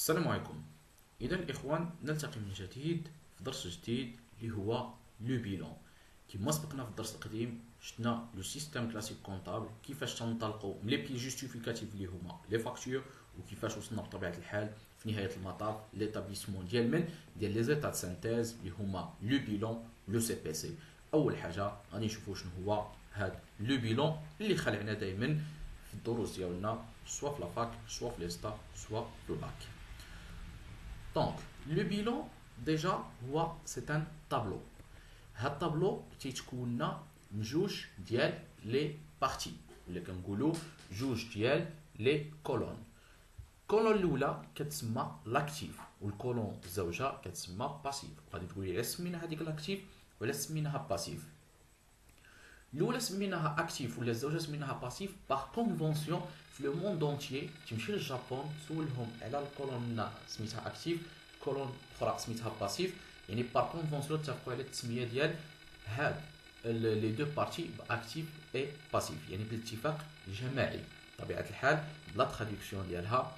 السلام عليكم. اذا الاخوان نلتقي من جديد في درس جديد اللي هو لو بيلون. كما سبقنا في الدرس القديم شفنا لو سيستيم كلاسيك كونطابل كيفاش تنطلقوا من لي بي جوستيفيكاتيف اللي هما لي فاكتور، وكيفاش وصلنا بطبيعه الحال في نهايه المطاف ليتابليسمون ديال لي زيتا سانتيز اللي هما لو بيلون لو سي بي سي. اول حاجه غادي نشوفوا شنو هو هاد لو بيلون اللي خلعنا دائما في الدروس ديالنا، سوا في لافاك سوا في ليستا سوا في الباك. دونك لو بيلون ديجا هو سي ان طابلو. هاد الطابلو تيتكون لنا من جوج ديال لي بارتي، ولا كنقولوا جوج ديال لي كولون. الكولون الاولى كتسمى لاكتيف، والكولون الزوجه كتسمى باسيف. غادي تقولي علاش سمينا هذيك لاكتيف ولا سميناها باسيف؟ الاولى سميناها اكتيف ولا الزوجه سميناها باسيف باغ كونفونسيون في لو موند اونتيي. تمشي للجابون تسولهم على الكولون سميتها اكتيف، كولون اخرى سميتها باسيف، يعني باغ كونفونسيون اتفقوا على التسميه ديال هاد لي دو بارتي اكتيف اي باسيف، يعني بالاتفاق جماعي بطبيعه الحال بلا تراديكسيون ديالها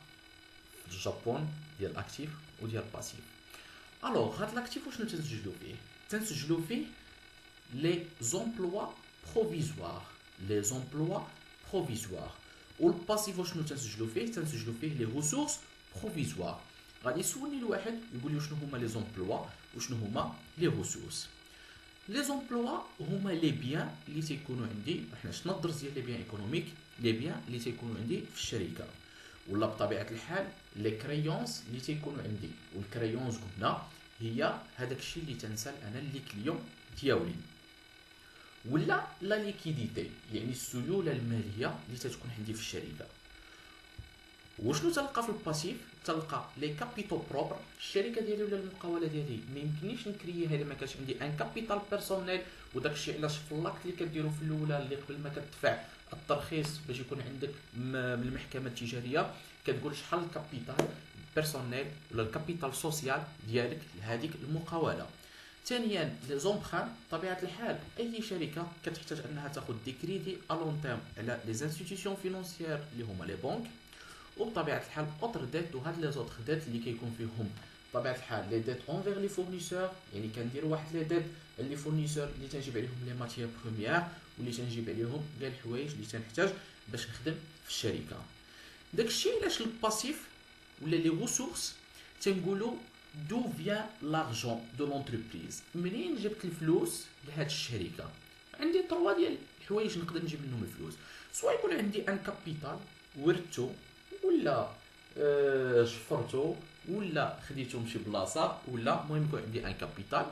في الجابون ديال اكتيف وديال باسيف. الوغ هاد لاكتيف وشنو تنسجلو فيه؟ تنسجلو فيه les emplois provisoires. Les emplois provisoires. والباسيف شنو تنسجلو فيه؟ تنسجلو فيه لي ريسورس بروفيزوار. غادي يسولني الواحد يقول لي شنو هما لي زومبلوا وشنو هما لي ريسورس. لي زومبلوا هما لي بيان اللي تيكونوا عندي، حنا شفنا الدرس ديال لي بيان ايكونوميك، لي بيان اللي تيكونوا عندي في الشركه، ولا بطبيعه الحال لي كريونس اللي تيكونوا عندي. والكريونس قلنا هي هذاك الشيء اللي تنسال انا لي كليون ديالي، ولا لا ليكيديتي يعني السيوله الماليه اللي تتكون عندي في الشركه. وشنو تلقى في الباسيف؟ تلقى لي كابيتال بروبر. الشركه ديالي ولا المقاوله ديالي ما يمكننيش نكرييها الا ما كانش عندي ان كابيتال بيرسونيل، وداك الشيء علاش في اللاكت اللي كديروا في الاولى اللي قبل ما كتدفع الترخيص باش يكون عندك من المحكمه التجاريه كتقول شحال الكابيتال بيرسونيل ولا الكابيتال سوسيال ديالك لهذيك المقاوله. ثانيا لي زومبران، بطبيعه الحال اي شركه كتحتاج انها تاخذ دي كريدي ا لون تيرم على لي انستيتيوشن فينونسيير اللي هما لي بنك، وبطبيعه الحال اوتر ديت. وهاد لي زوتر ديت اللي كيكون فيهم بطبيعه الحال لي ديت اونفير لي فورنيسور، يعني كندير واحد لي ديت لي فورنيسور اللي تنجيب عليهم لي ماتيير بروميير واللي تنجيب عليهم كاع الحوايج اللي تنحتاج باش نخدم في الشركه. داكشي علاش الباسيف ولا لي ريسورس تنقولوا دو فيان لارجون دو لونتربريز، منين جبت الفلوس لهاد الشركه؟ عندي طروا ديال الحوايج نقدر نجيب منهم الفلوس، سواء يكون عندي ان كابيتال ورثتو، ولا شفرتو، ولا خديتو من شي بلاصه، ولا المهم يكون عندي ان كابيتال.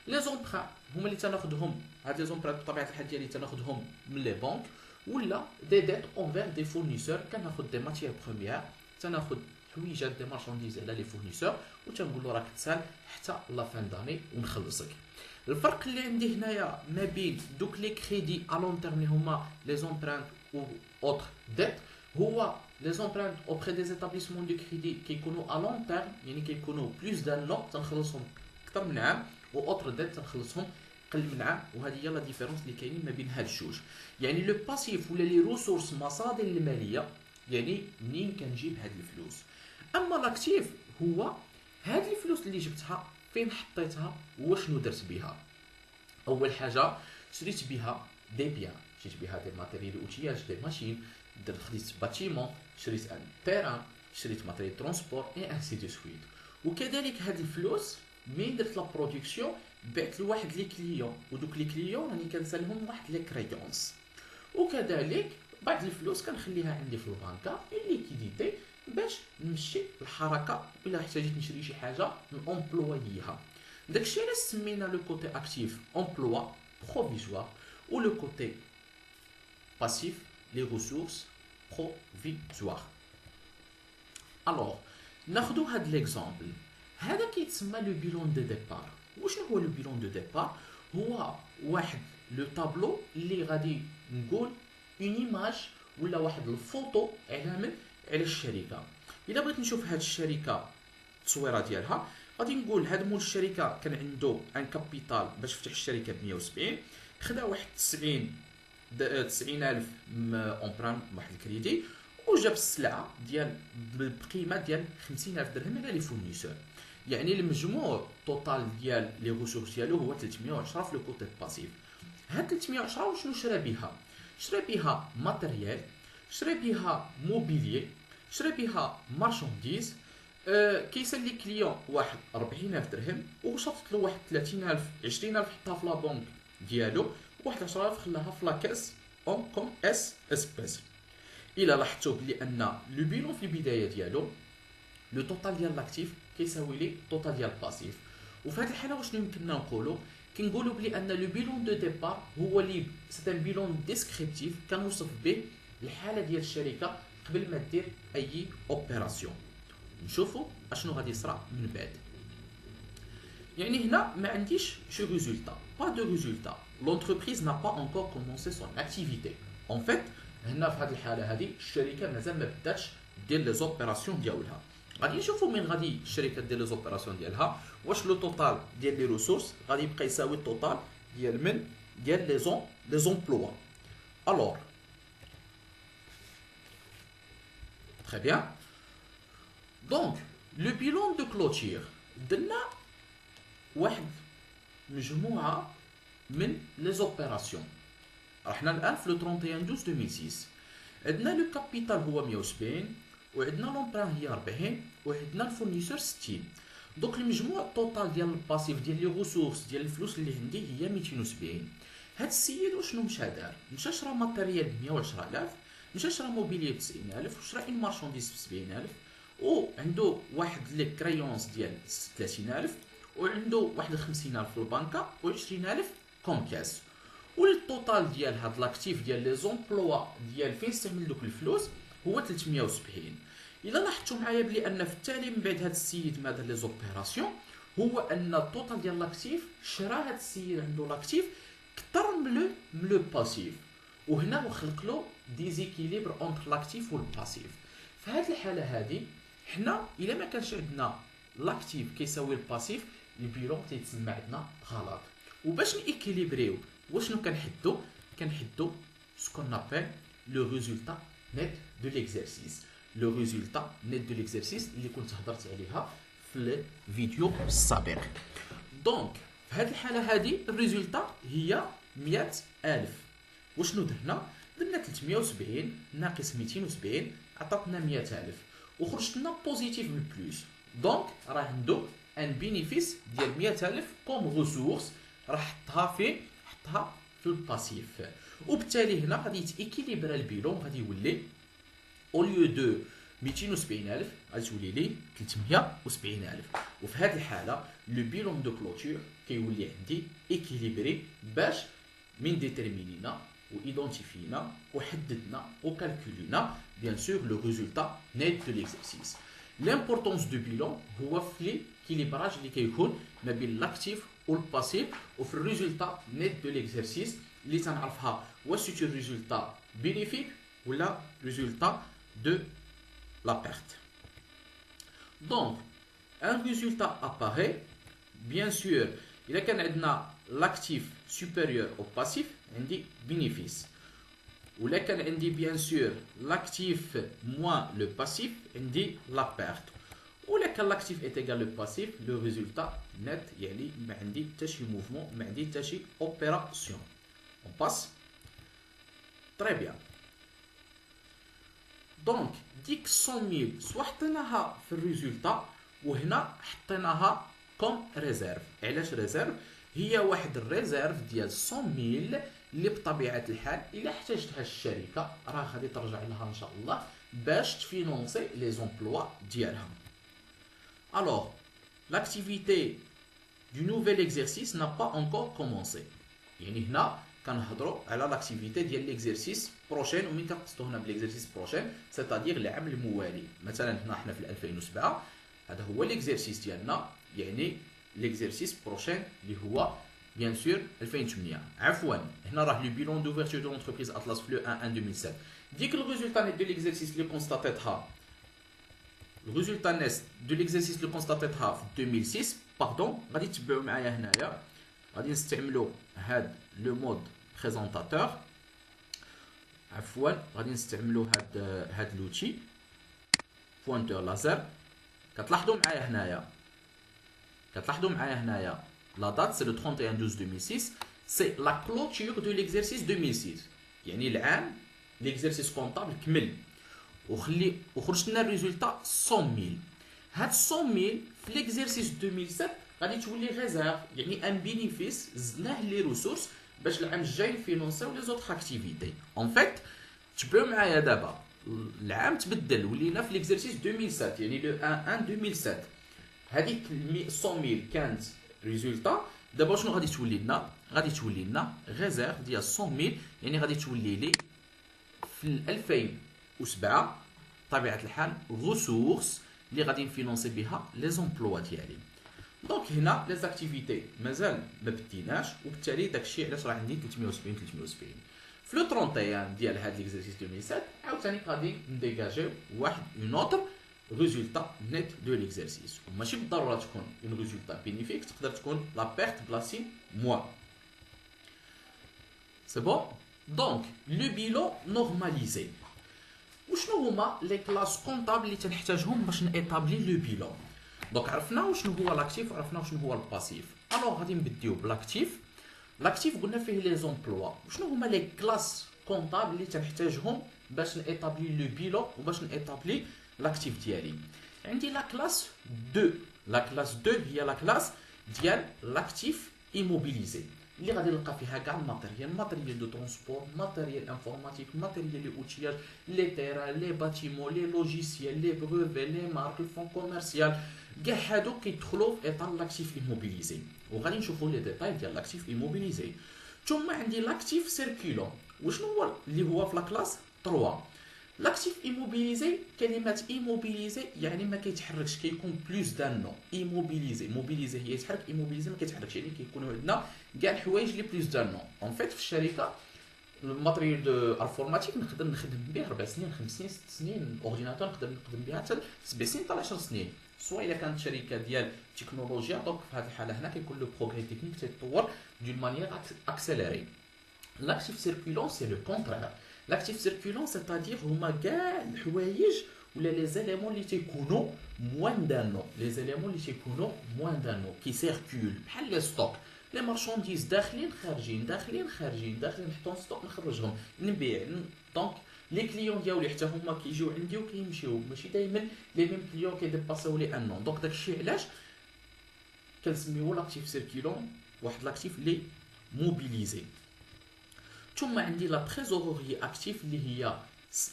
لي زومبران هما اللي تناخذهم، هاد لي زومبران بطبيعه الحال ديالي تناخذهم من لي بنك، ولا دي ديت اونفير دي فورنيسور، كناخذ دي ماتيير بروميير، تناخذ حويجات دي مارشانديز على لي فورنيسور وتنقول له راك تسال حتى لا فان داني ونخلصك. الفرق اللي عندي هنايا ما بين دوك لي كريدي ا لون تيرم اللي هما لي زومبرانت و اوتر ديت، هو لي زومبرانت اوبري دي زيتابليسمون دو كريدي كيكونوا ا لون تيرم، يعني كيكونوا بلوس دان لون تنخلصهم اكثر من عام، و اوتر ديت تنخلصهم قل من عام. وهذه هي لا ديفيرونس اللي كاينين ما بين هاد الجوج. يعني لو باسيف ولا لي ريسورس مصادر الماليه، يعني منين كنجيب هاد الفلوس. اما لاكتيف هو هاد الفلوس اللي جبتها فين حطيتها وشنو درت بها. اول حاجه شريت بها دي بيان، شريت بها دي ماتيريال اوتياج، دي ماشين، خديت باتيمون، شريت ان تيران، شريت ماتيريال ترونسبور اي انسي دو سويت. وكذلك هاد الفلوس مين درت لا برودكسيون بعت لواحد لي كليون، ودوك لي كليون راني كنسالهم واحد لي كريونس. وكذلك بعض الفلوس كنخليها عندي في البنكه ليكيديتي باش نمشي الحركه الا احتاجيت نشري شي حاجه نومبلوييها. داكشي علاش سمينا لو كوتي اكتيف امبلوا بروفيزوار، و لو كوتي باسيف لي ريسورس بروفيزوار. الوغ ناخدو هاد ليكزامبل، هذا كيتسمى لو بيلون دو ديبار. وشنو هو لو بيلون دو ديبار؟ هو واحد لو طابلو اللي غادي نقول اون ايماج ولا واحد الفوطو على الشركه. الا بغيت نشوف هاد الشركه التصويره ديالها، غادي نقول هاد مول الشركه كان عنده ان كابيتال باش فتح الشركه ب 170، خدا واحد 90,000 اونبران واحد الكريدي، وجاب السلعه ديال بالقيمه ديال 50000 درهم على لي فورنيسور. يعني المجموع توتال ديال لي ريسورس ديالو هو 310 في لو كوتي باسيف. هاد 310 وشنو شرا بها؟ شرا بها ماتيريال، شرا بها موبيليي، شرا بها مارشانديز، كيسالي كليون واحد 40000 درهم وشفط له واحد 30000 20000 حطها في لا بنك ديالو، وواحد 10000 خلاها في لاكاس اون كوم اس اسبيس. الى لاحظتوا بلي ان لو بيلون في البدايه ديالو لو توتال ديال لاكتيف كيساوي لي توتال ديال الباسيف. وفي هذه الحاله واش يمكننا نقولوا؟ كنقولوا بلي ان لو بيلون دو ديبار هو لي سي ان بيلون ديسكريبتيف كنوصف به الحاله ديال الشركه قبل ما دير اي اوبيراسيون. نشوفوا اشنو غادي يصرى من بعد. يعني هنا ما عنديش شي ريزولتا، با دو ريزولتا، لونتربريز نا با انكور كومونسي سون اكتيفيتي. اون فيت هنا في هذه الحاله هذه الشركه مازال ما بداتش دير لي زوبيراسيون ديالها. غادي نشوفوا من غادي الشركه دير لي زوبيراسيون ديالها واش لو توتال ديال لي ريسورس غادي يبقى يساوي التوتال ديال من ديال لي زومبلوا. الوغ تري بيان. دونك لو بيلون دو كلوتير درنا واحد مجموعه من لي زوبيراسيون. رحنا الان في لو 31/12/2006. عندنا لو كابيتال هو 170 وعندنا لومبران هي 40 وعندنا الفورنيسور 60. دونك المجموع التوتال ديال الباسيف ديال لي ريسورس ديال الفلوس اللي عندي هي 270. هاد السيد وشنو مشى دار؟ مشى شرا ماتيريال ب 110000، مشى شرا موبيلي ب 90000 وشرا اون مارشانديز ب 70000 وعنده واحد لي كريونس ديال 30000 وعنده واحد 50000 في البنكه و20000 كوم كاس. والتوتال ديال هاد لاكتيف ديال لي زومبلوا ديال فين استعمل دوك الفلوس هو 370. الا لاحظتوا معايا بلي ان في التالي من بعد هاد السيد ما دار لي زوبيراسيون هو ان التوتال ديال لاكتيف شرا هاد السيد عنده لاكتيف كثر من لو باسيف، وهنا وخلق له ديزيكيليبر اونتر لاكتيف والباسيف. في هاد الحاله هادي حنا الا ما كانش عندنا لاكتيف كيساوي الباسيف البيلون تيتسمى عندنا غلط. وباش نيكيليبريو واشنو كنحدو سكون ابل لو ريزولتا نيت دو ليكزارسيس. لو ريزولتا نيت دو ليكزارسيس اللي كنت هضرت عليها في الفيديو السابق. دونك في هذه الحاله هذه الريزولتا هي 100000. وشنو درنا 370 ناقص 270 عطاتنا 100000 وخرجت لنا بوزيتيف بالبلوس. دونك راه عنده ان بينيفيس ديال 100000 كوم ريسورس راح حطها في الباسيف. وبالتالي هنا غادي يتيكيليبر البيلون، غادي يولي او ليو دو 270000 غادي تولي لي 370000. وفي هذه الحاله لو بيلون دو كلوتور كيولي عندي ايكيليبري باش من ديتيرمينينا وايدونتيفينا وحددنا وكالكولينا بيان سور لو ريزولتا نيت دو ليكزارسيس. لامبورطونس دو بيلون هو في ليكيليبراج اللي كيكون ما بين لاكتيف والباسيف وفي الريزولتا نيت دو ليكزارسيس اللي تنعرفها واش سيتو ريزولتا بينيفيك ولا ريزولتا دو لا بيرت. دونك ان ريزولتا اباري بيان سور الا كان عندنا لاكتيف سوبيريور او باسيف عندي بينيفيس، ولا كان عندي بيان سور لاكتيف موان لو باسيف عندي لا بيرت، ولا كان لاكتيف est égal le passif le résultat net يعني ما عندي حتى شي موفمون، ما عندي حتى شي اوبيراسيون. on passe très bien. دونك ديك 100000 سوا حطيناها في الريزولتا وهنا حطيناها كوم ريزيرف. علاش ريزيرف؟ هي واحد الريزيرف ديال 100000 اللي بطبيعه الحال الا احتاجتها الشركه راه غادي ترجع لها ان شاء الله باش تفينونسي لي زومبلوا ديالها. Alors, l'activité du nouvel exercice n'a pas encore commencé. يعني هنا كنهضروا على لاكتيفيتي ديال ليكزيرسيس بروشين، ومين كنقصدوا هنا بالاكزيرسيس بروشين سيتادير العام الموالي. مثلا هنا حنا في 2007 هذا هو ليكزيرسيس ديالنا، يعني ليكزيرسيس بروشين اللي هو بيان سور 2008. عفوا هنا راه لو بيلون دوفرتور دو لونتربريز اطلس في لو 1 2007. ديك الريزولتا نيت دو ليكزيرسيس اللي كونستاتيتها le résultat net de l'exercice le constatéتها في 2006 باردون. غادي تتبعوا معايا هنايا غادي نستعملوا هاد لو مود بريزونطاتور. عفوا غادي نستعملوا هاد لوتي بوينتور لازر. كتلاحظوا معايا هنايا لا دات سي لو 31/12/2006 سي لا كلوتور دو ليكزارسيس 2006 يعني العام ليكزارسيس كونطابل كمل وخرجت لنا الريزولتا 100000. هاد 100000 في ليكزارسيس 2007 غادي تولي ريزيرف يعني ان بينيفيس زدناه لي ريسورس باش العام الجاي نفينونسيو لي زوطخ اكتيفيتي. اون فيت تبعوا معايا دابا العام تبدل ولينا في ليكزارسيس 2007 يعني لو 1 2007 هذيك 100000 كانت ريزولتا. دابا شنو غادي تولي لنا؟ غادي تولي لنا ريزيرف ديال 100000 يعني غادي تولي لي في 2007 بطبيعه الحال ريسورس اللي غادي نفينونسي بها لي زومبلوا ديالي. دونك هنا لي زاكتيفيتي مازال ما بديناش وبالتالي داكشي علاش راه عندي 370. في لو 31 ديال هاد ليكزارسيس 2007 عاوتاني غادي نديجاجيو واحد اون اوتر ريزولتا نيت دو ليكزارسيس وماشي بالضروره تكون اون ريزولتا بينيفيك تقدر تكون لا بيرت بلاسين موان. سي بون. دونك لو بيلون نورماليزي وشنو هما لي كلاس كونطابل اللي تنحتاجهم باش نيطابلي لو بيلون. دونك عرفنا وشنو هو لاكتيف وعرفنا وشنو هو الباسيف. الوغ غادي نبديو بلاكتيف. لاكتيف قلنا فيه لي زومبلوا وشنو هما لي كلاس كونطابل اللي تنحتاجهم باش نيطابلي لو بيلون وباش نيطابلي لاكتيف ديالي. عندي لا كلاس 2. لا كلاس 2 هي لا كلاس ديال لاكتيف ايموبيليزي اللي غادي نلقى فيها كاع الماتيريال دو ترونسبور، ماتيريال انفورماتيك، ماتيريال لي اوتياج، لي تيران، لي باتيمون، لي لوجيسيال، لي بروفي، لي مارك، الفون كوميرسيال، كاع هادو كيدخلوا في اطار لاكتيف ايموبيليزي وغادي نشوفوا لي ديتاي ديال لاكتيف ايموبيليزي. ثم عندي لاكتيف سيركيلون وشنو هو اللي هو في لا كلاس 3. لاكتيف ايموبيليزي كلمه ايموبيليزي يعني ما كيتحركش كيكون بلوس دان نو. ايموبيليزي موبيليزي هي يتحرك، ايموبيليزي ما كيتحركش يعني كيكونوا عندنا كاع الحوايج اللي بلوس دان نو. اون فيت في الشركه الماتريال دو انفورماتيك نقدر نخدم به 4 سنين 5 سنين 6 سنين، اورديناتور نقدر نخدم بها حتى 7 سنين حتى 10 سنين سواء الا كانت شركه ديال تكنولوجيا. دونك في هذه الحاله هنا كيكون لو بروغري تكنيك تيتطور دون مانيير اكسيليري. لاكتيف سيركولون سي لو كونترير. لاكتيف سيركولون سيتادير هما كاع الحوايج ولا لي زيليمون اللي تيكونوا موان دان نو، لي زيليمون اللي تيكونوا موان دان نو كي سيركول بحال لي ستوك، لي مارشانديز داخلين خارجين داخلين خارجين داخلين نحطهم ستوك نخرجهم نبيع. دونك لي كليون ديالي حتى هما كيجيو عندي وكيمشيو ماشي دائما لي ميم كليون كيديباسيو لي ان نون. دونك داكشي علاش كنسميوه لاكتيف سيركولون واحد لاكتيف لي موبيليزي. ثم عندي لا تريزوروري اكتيف اللي هي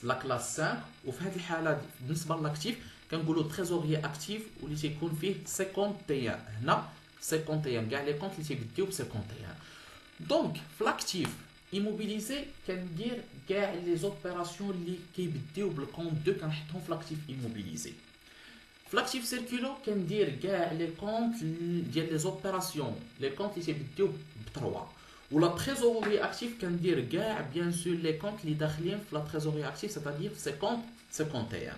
لا كلاس 5 وفي هذه الحاله بالنسبه للاكتيف كنقولوا تريزوري اكتيف واللي تيكون فيه 51. هنا 51 كاع لي كونط اللي تيبديو ب 51. دونك في لاكتيف ايموبيليزي كندير كاع لي زوبيراسيون اللي كيبديو بالكونط 2 كنحطهم في لاكتيف ايموبيليزي. في لاكتيف سيركولو كندير كاع لي كونط ديال لي زوبيراسيون لي كونط اللي تيبديو ب 3. ولا تريزوري اكتيف كندير كاع بيان سور لي كونط اللي داخلين في لا تريزوري اكتيف سيتادير 50 51.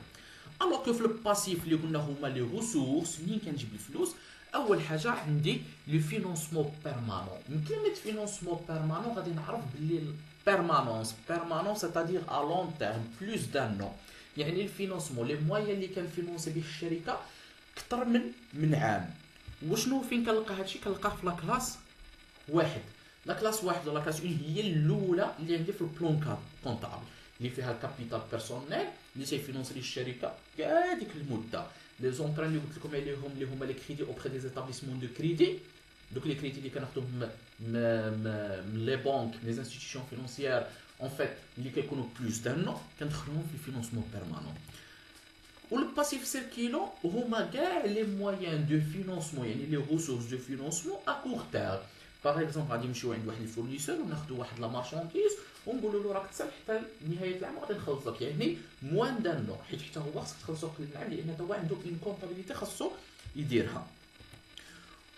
الوغ كو في الباسيف اللي قلنا هما لي ريسورس منين كنجيب الفلوس. اول حاجه عندي لو فينونسمون بيرمانون. من كلمه فينونسمون بيرمانون غادي نعرف بلي بيرمانونس سيتادير ا لون تيرم بلوس دان نو يعني الفينونسمون لي مويان اللي كنفينونسي به الشركه اكثر من عام. وشنو فين كنلقى هادشي؟ كنلقاه في لا كلاس 1. لا كلاس 1 ولا كلاس 1 هي الاولى اللي عندي في البلون كونطابل اللي فيها الكابيتال بيرسونيل اللي تيفينونسي الشركه كاع ديك المده. لي زونبران اللي قلت لكم عليهم اللي هما لي كريدي اوبري دي زيتابليسمون دو كريدي، دوك لي كريدي اللي كناخذوهم من لي بانك لي انستيتيوشن فينونسيير اون فيت اللي كيكونوا بلوس دان نو كندخلوهم في الفينونسمون بيرمانون. والباسيف سيركيلون هما كاع لي مويان دو فينونسمون يعني لي ريسورس دو فينونسمون ا كور تيرم. باغ اكزومبل غادي نمشيو عند واحد الفورنيسور وناخذوا واحد لا مارشانديز ونقولوا له راك تسال حتى نهايه العام غادي نخلصك يعني موان دان نو حيت حتى هو خصك تخلصو كل العام لان هو عنده اون كونطابيليتي خاصو يديرها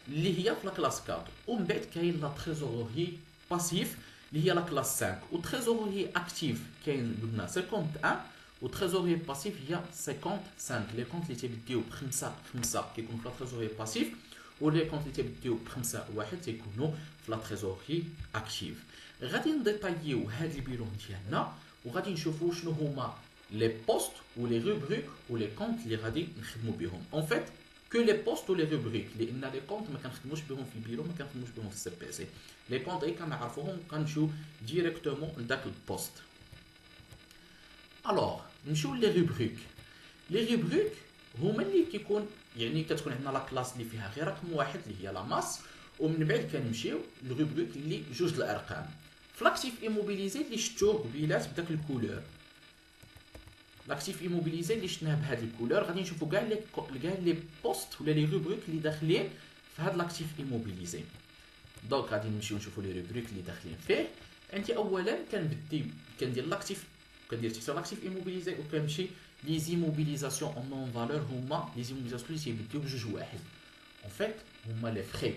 اللي هي في لا كلاس 4. ومن بعد كاين لا تريزوري باسيف اللي هي لا كلاس 5. و تريزوري اكتيف كاين قلنا 51 و تريزوري باسيف هي 55. لي كونط اللي تيبديو ب 5 كيكونوا في لا تريزوري باسيف ولي كونط اللي تيبديو ب 5 1 تيكونوا في لا تريزوري اكتيف. غادي نديطايو هاد البيلون ديالنا وغادي نشوفوا شنو هما لي بوست و لي روبريك و لي كونت اللي غادي نخدموا بهم. اون فيت que les postes ou les rubriques لان les comptes ما كنخدموش بهم في البيرو، ما كنخدموش بهم في السي بي سي. لي كونت غير كنعرفوهم كنمشيو ديريكتومون لذاك البوست. الوغ نمشيو لي روبريك. لي روبريك هما اللي كيكون يعني كتكون عندنا لا كلاس اللي فيها غير رقم واحد اللي هي لا ماس، ومن بعد كنمشيو للروبريك اللي جوج الارقام. في لاكتيف ايموبيليزي اللي شفتوه قبيلات بداك الكولور، لاكتيف ايموبيليزي اللي شفناه بهاد الكولور، غادي نشوفوا كاع لي بوست ولا لي روبريك اللي داخلين في هاد لاكتيف ايموبيليزي. دونك غادي نمشيو نشوفوا لي روبريك اللي داخلين فيه. عندي اولا كندير لاكتيف، كندير تحت لاكتيف ايموبيليزي وكنمشي لي زيموبيليزاسيون اون نون فالور. هما لي زيموبيليزاسيون اللي تيبداو بجوج واحد. اون فيت هما لي فري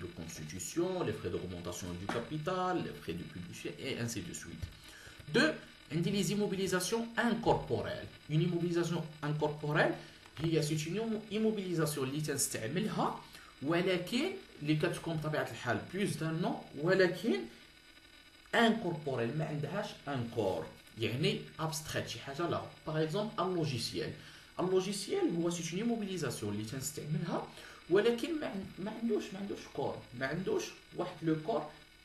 de constitution, les frais d'augmentation du capital, les frais de publicité et ainsi de suite. Deux, on dit les immobilisations incorporelles. Une immobilisation incorporelle c'est une immobilisation اللي تنستعملها ولكن اللي كتكون بطبيعة الحال plus d'un an ولكن incorporelle ما عندهاش un corps، يعني abstraite شي حاجة لا. par exemple un logiciel. un logiciel هو c'est une immobilisation اللي تنستعملها ولكن ما عندوش كور، ما عندوش واحد لو كور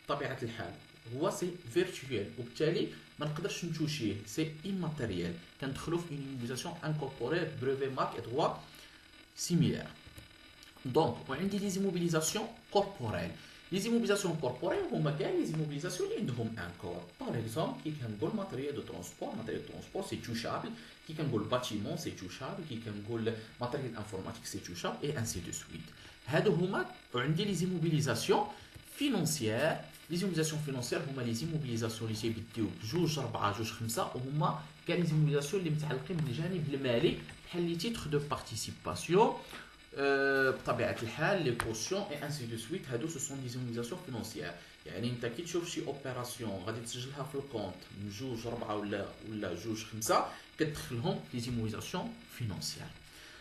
بطبيعه الحال، هو سي فيرتويال وبالتالي ما نقدرش نتوشيه، سي immatériel. كندخلوا في une immobilisation incorporée brevet marque et droit similaire. دونك وعندي لي زيموبيليزاسيون كوربوريل. لي زيموبيليزاسيون كوربوريل هما كاع لي زيموبيليزاسيون اللي عندهم ان كور. باغ اكزومبل كي كنقول ماتريال دو ترونسبور، ماتريال دو ترونسبور سي توشابل، كي كنقول باتيمون سي توشابل، كي كنقول ماتريال انفورماتيك سي توشابل اي انسي دو سويت. هادو هما. وعندي لي زيموبيليزاسيون فينونسيير. لي زيموبيليزاسيون فينونسيير هما لي زيموبيليزاسيون اللي تيبداو بجوج 4 جوج 5، وهما كاع لي زيموبيليزاسيون اللي متعلقين بالجانب المالي بحال لي تيتر دو بارتيسيباسيون بطبيعه الحال لي كوسيون اي انسي دو سويت. هادو سو سون دي زيموبيليزاسيون فينونسيير. يعني انت كي تشوف شي اوبيراسيون غادي تسجلها في الكونت من جوج 4 ولا جوج 5 كتدخلهم لي زيموبيليزاسيون فينونسيير.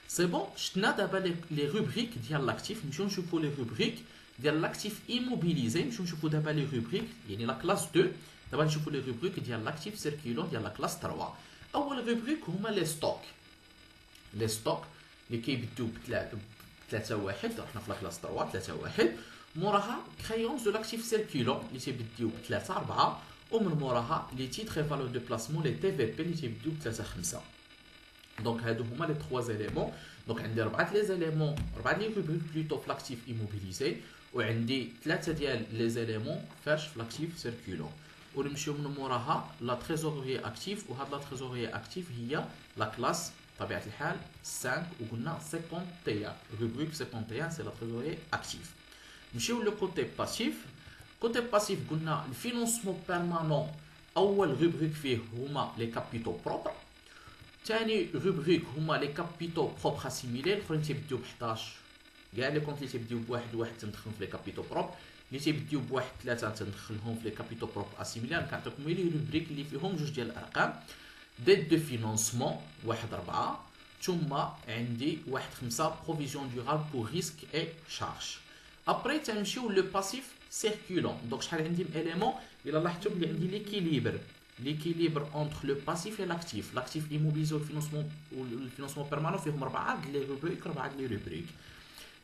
سي بون. شفنا دابا لي روبريك ديال لاكتيف. نمشيو نشوفوا لي روبريك ديال لاكتيف ايموبيليزي. نمشيو نشوفوا دابا لي روبريك يعني لا كلاس 2. دابا نشوفوا لي روبريك ديال لاكتيف سيركيلون ديال لا كلاس 3. اول روبريك هما لي ستوك. لي ستوك اللي كيبداو بثلاثة واحد، رحنا في لا كلاس 3 3 واحد. موراها كريونس دو لاكتيف سيركيلون اللي تيبداو بثلاثة 4، ومن موراها لي تيتر اي فالور دو بلاسمون لي تي في بي اللي تيبداو بثلاثة 5. دونك هادو هما لي 3 زيليمون. دونك عندي 4 لي زيليمون، 4 لي روبريك بلوتو في لاكتيف ايموبيليزي، وعندي 3 ديال لي زيليمون فاش في لاكتيف سيركيلون. ونمشيو من موراها لا تريزوري اكتيف. وهاد لا تريزوري اكتيف هي لا كلاس بطبيعه الحال 5 وقلنا 51 روبريك 51 سي لا تريزوري اكتيف. نمشيو لو كوتي باسيف. كوتي باسيف قلنا الفينونسمون بيرمانون. اول روبريك فيه هما لي كابيتو بروبر. ثاني روبريك هما لي كابيتو بروبر اسيميلي. الاخرين تيبداو ب 11. كاع لي كونت اللي تيبداو بواحد واحد تندخلهم في لي كابيتو بروبر، اللي تيبداو بواحد 3 تندخلهم في لي كابيتو بروبر اسيميلي. كنعطيكم لي روبريك اللي فيهم جوج ديال الارقام. ديت دو فينونسمون 1 4، ثم عندي 1 5 بروفيزيون دورابل بور ريسك اي شارج. ابري تنمشيو لو باسيف سيركولون. دونك شحال عندي من اليمون الا لاحظتوا بلي عندي ليكيليبر اونتر لو باسيف اي لاكتيف. لاكتيف ايموبيليزي والفينونسمون بيرمانون فيهم 4 لي روبريك 4 لي روبريك.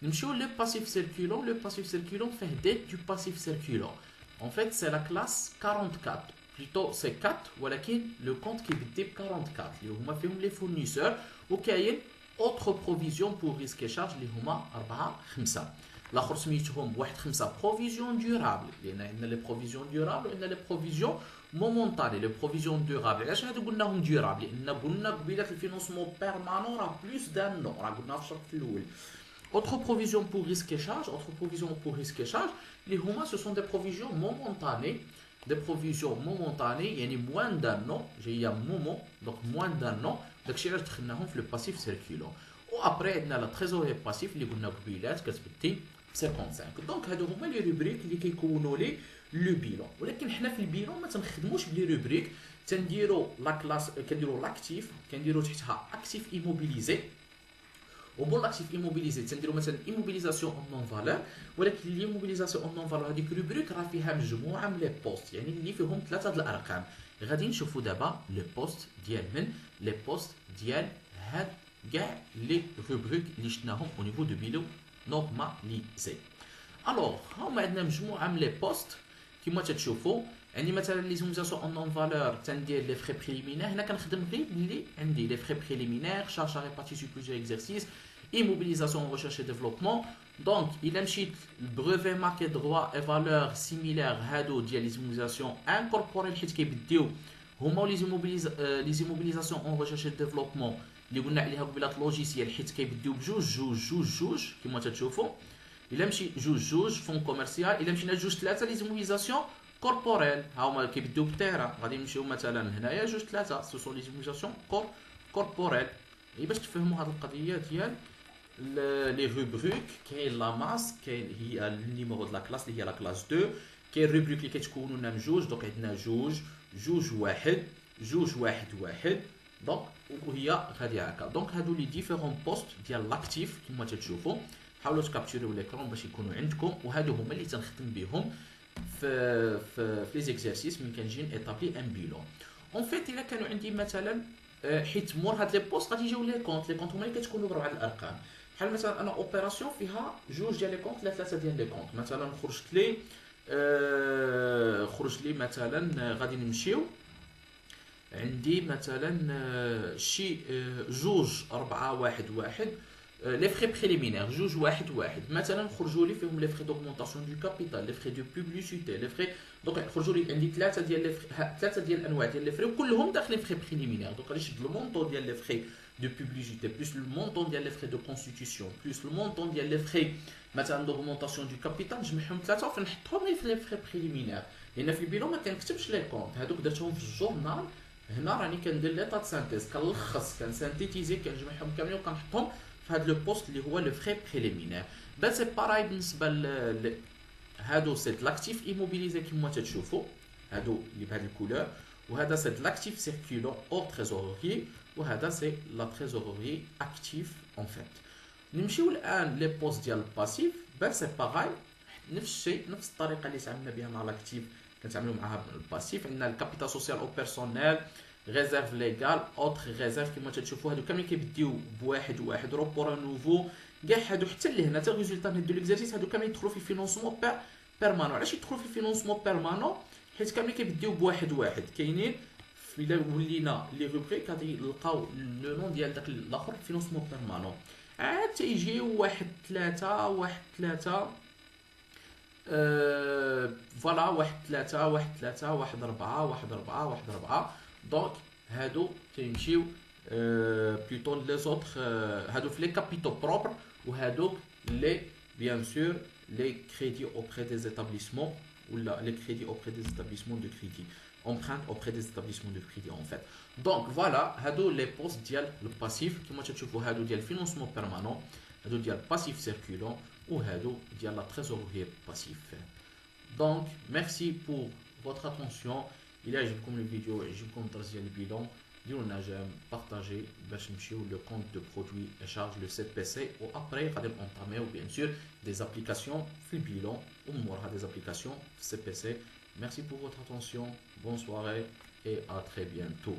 نمشيو لو باسيف سيركولون. لو باسيف سيركولون فيه ديت دو باسيف سيركولون. En fait c'est la classe 44. Plutôt c'est 4 ولكن لو كونت كيبدي ب 44 اللي هما فيهم لي فورنيسور، وكاين اوتر بروفيزيون بور ريسك شارج اللي هما 4 5. الاخر سميتهم بواحد 5 بروفيزيون دورابل، لان عندنا لي بروفيزيون دورابل وعندنا لي بروفيزيون مومونطاني. لي بروفيزيون دورابل علاش هادو قلناهم دورابل؟ لان قلنا قبيله الفينونسمون بيرمانون راه بلوس دان نو، راه قلنا في الشرط الاول. Autre provision pour risque et charge, autre provision pour risque et charge, les HUMA ce sont des provisions momentanées, يعني moins d'un an, j'ai un moment, donc moins d'un an, donc je vais في le passif circulant. Ou après, on a la trésorerie passif, اللي قلنا قبيلات كتبدي 55. Donc هادو هما لي روبريك اللي كيكونوا لي لو بيلون. ولكن حنا في البيلون ما تنخدموش بلي روبريك، تنديروا لا كلاس، كنديروا لاكتيف، كنديروا تحتها اكتيف ايموبيليزي، وبون لاكتيف ايموبيليزي تنديروا مثلا ايموبيليزاسيون اون نون فالور، ولكن ليموبيليزاسيون اون نون فالور هذيك روبريك راه فيها مجموعه من لي بوست، يعني اللي فيهم 3 د الارقام. غادي نشوفوا دابا لي بوست ديال من لي بوست ديال هاد كاع لي روبريك اللي شفناهم او نيفو دو بيلو نورماليزي. الوغ هما عندنا مجموعه من لي بوست كيما تتشوفوا. عندي مثلا لي زوميزاسيون اون نون فالور تندير لي فري بريليمينير، هنا كنخدم غير باللي عندي لي فري بريليمينير، شارج ريبارتي سو بليزيور اكزرسيس، ايموبيليزاسيون ريشيرش ديفلوبمون. دونك الا مشيت البروفي ماركي دروا اي فالور سيميلير هادو ديال لي زوميزاسيون انكوربوري حيت كيبديو هما لي زوميبيليزاسيون اون ريشيرش ديفلوبمون اللي قلنا عليها قبيله لوجيسيال حيت كيبديو بجوج جوج جوج جوج كما تتشوفوا. الا مشي جوج جوج فون كوميرسيال، الا مشينا جوج ثلاثه لي زوميبيليزاسيون كوربوريل ها هما كيبداو بالتيرا، غادي نمشيو مثلا هنايا جوج ثلاثه سو سون لي زوميبيليزاسيون كوربوريل. باش تفهموا هذه القضيه ديال لي روبريك، كاين لا ماس، كاين هي النيميرو د لا كلاس اللي هي لا كلاس 2، كاين روبريك اللي كتكونوا لنا من جوج، دونك عندنا جوج جوج واحد جوج واحد واحد، دونك وهي غادي هكا. دونك هادو لي ديفيرون بوست ديال لاكتيف كما تتشوفوا. حاولوا تكابتشريو ليكرون باش يكونوا عندكم، وهادو هما اللي تنخدم بهم في لي زيكزارسيس ملي كنجي ايطابلي ان بيلون. اون فيت الا كانوا عندي مثلا حيت مور هاد لي بوست غادي يجيو لي كونط هما اللي كتكونوا بربع الارقام. بحال مثلا انا اوبيراسيون فيها جوج ديال لي كونط ولا ثلاثه ديال لي كونط، مثلا خرج لي مثلا غادي نمشيو عندي مثلا شي جوج 4 1 1 لي فري بريليمينير جوج واحد واحد، مثلا خرجوا لي فيهم لي فري دوغمونطاسيون دو كابيتال، لي فري دو بوبليسيتي، لي فري. دونك خرجوا لي عندي ثلاثه ديال لي فري، ثلاثه ديال الانواع ديال لي فري وكلهم داخلين فري بريليمينير. دونك غادي نشد المونطون ديال لي فري دو بوبليسيتي بلس المونطون ديال لي فري دو كونستيتيسيون بلس المونطون ديال لي فري مثلا دوغمونطاسيون دو كابيتال، نجمعهم ثلاثه وفين نحطهم لي فري بريليمينير، لان في البيلون ما كنكتبش لي كونط هذوك درتهم في الجورنال. هنا راني كندير ليطا د سانتيز، كنلخص كنسانتيتيزي كنجمعهم كاملين وكنحطهم في هذا لو بوست اللي هو لو فري بريليمينير. بس سي باراي بالنسبه هادو سي لاكتيف ايموبيليزي كيما تتشوفوا، هادو اللي بهاد الكولور، وهذا سي لاكتيف سيركولون اور تريزوريي، وهذا سي لا تريزوريي اكتيف اون فيت. نمشيو الان لي بوست ديال الباسيف، بس سي باراي نفس الشيء، نفس الطريقه اللي تعاملنا بها مع لاكتيف كنتعاملوا معها بالباسيف. عندنا الكابيتال سوسيال او بيرسونيل، ريزيرف ليغال، اوتر ريزيرف كما تتشوفوا هادو كاملين كيبديو بواحد واحد روبور نوفو، كاع هادو حتى لهنا حتى الريزولطا من هادو ليكزارسيس هادو كاملين يدخلوا في فينونسمون بيرمانون. علاش يدخلوا في فينونسمون بيرمانون؟ حيت كاملين كيبديو بواحد واحد. كاينين الا ولينا لي روبريك غادي نلقاو لو نون ديال داك الاخر فينونسمون بيرمانون، عاد تيجيو واحد ثلاثة واحد ثلاثة فوالا واحد ثلاثة واحد ثلاثة واحد ربعة واحد ربعة واحد ربعة. دونك هادو تيمشيو بلوتو لي زوتر هادو في لي كابيتو بروبر، وهادوك لي بيان سور لي كريدي اوبري دي établissements ولا لي كريدي اوبري دي établissements دو كريدي emprunte auprès des établissements de crédit en fait. Donc voilà هادو لي بوست ديال الباسيف كما تشوفوا، هادو ديال الفينونسمون بيرمانون، هادو ديال الباسيف سيركولون، وهادو ديال لا تريزوريي باسيف. Donc merci pour votre attention. إلا عجبكم الفيديو عجبكم الدرس ديال البيلون ديروا لنا جيم بارطاجي باش نمشيو لو كونت دو برودوي شارج لو سي بي سي، و ابري غادي نونطاميو بيان سور دي زابليكاسيون في البيلون ومورها دي زابليكاسيون في السي بي سي. Merci pour votre attention, bonne soirée et à très bientôt.